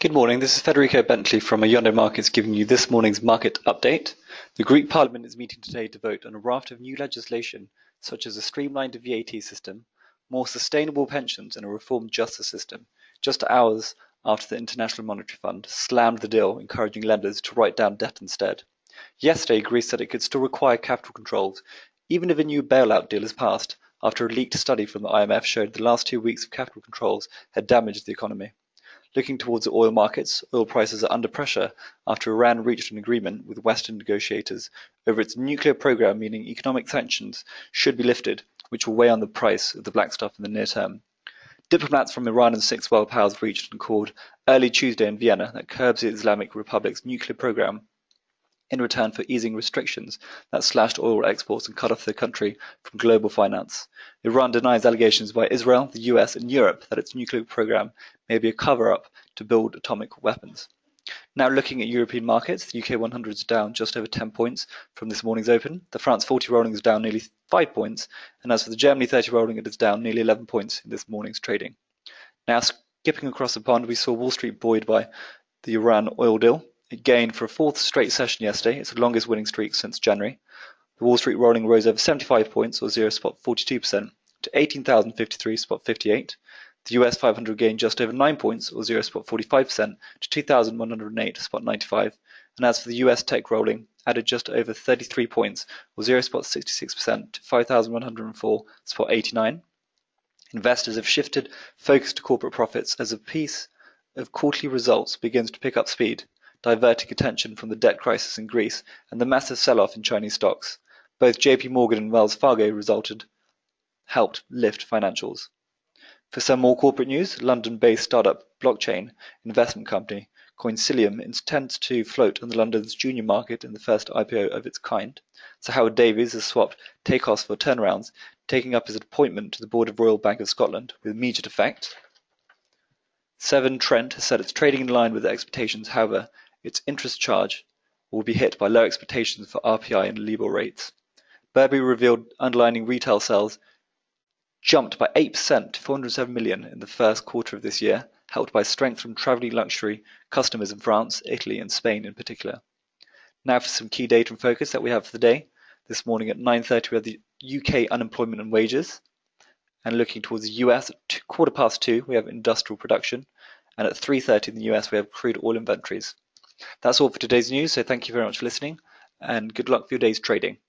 Good morning, this is Federico Bentley from Ayondo Markets giving you this morning's market update. The Greek Parliament is meeting today to vote on a raft of new legislation such as a streamlined VAT system, more sustainable pensions and a reformed justice system, just hours after the International Monetary Fund slammed the deal, encouraging lenders to write down debt instead. Yesterday, Greece said it could still require capital controls, even if a new bailout deal is passed, after a leaked study from the IMF showed the last 2 weeks of capital controls had damaged the economy. Looking towards the oil markets, oil prices are under pressure after Iran reached an agreement with Western negotiators over its nuclear program, meaning economic sanctions should be lifted, which will weigh on the price of the black stuff in the near term. Diplomats from Iran and 6 world powers reached and called early Tuesday in Vienna that curbs the Islamic Republic's nuclear program in return for easing restrictions that slashed oil exports and cut off the country from global finance. Iran denies allegations by Israel, the US and Europe that its nuclear program may be a cover-up to build atomic weapons. Now looking at European markets, the UK 100 is down just over 10 points from this morning's open. The France 40 rolling is down nearly 5 points, and as for the Germany 30 rolling, it is down nearly 11 points in this morning's trading. Now skipping across the pond, we saw Wall Street buoyed by the Iran oil deal. It gained for a fourth straight session yesterday, its longest winning streak since January. The Wall Street rolling rose over 75 points, or 0.42%, to 18,053.58. The US 500 gained just over 9 points, or 0.45%, to 2,108.95. And as for the US tech rolling, added just over 33 points, or 0.66%, to 5,104.89. Investors have shifted focus to corporate profits as a piece of quarterly results begins to pick up speed, diverting attention from the debt crisis in Greece and the massive sell-off in Chinese stocks. Both JP Morgan and Wells Fargo helped lift financials. For some more corporate news, London-based startup blockchain investment company Coinsilium intends to float on the London's junior market in the first IPO of its kind. So Howard Davies has swapped takeoffs for turnarounds, taking up his appointment to the board of Royal Bank of Scotland with immediate effect. Severn Trent has said it's trading in line with expectations. However, its interest charge will be hit by low expectations for RPI and LIBOR rates. Burberry revealed underlying retail sales jumped by 8% to 407 million in the first quarter of this year, helped by strength from travelling luxury customers in France, Italy and Spain in particular. Now for some key data and focus that we have for the day. This morning at 9:30 we have the UK unemployment and wages. And looking towards the US at 2:15 we have industrial production. And at 3:30 in the US we have crude oil inventories. That's all for today's news, so thank you very much for listening and good luck for your day's trading.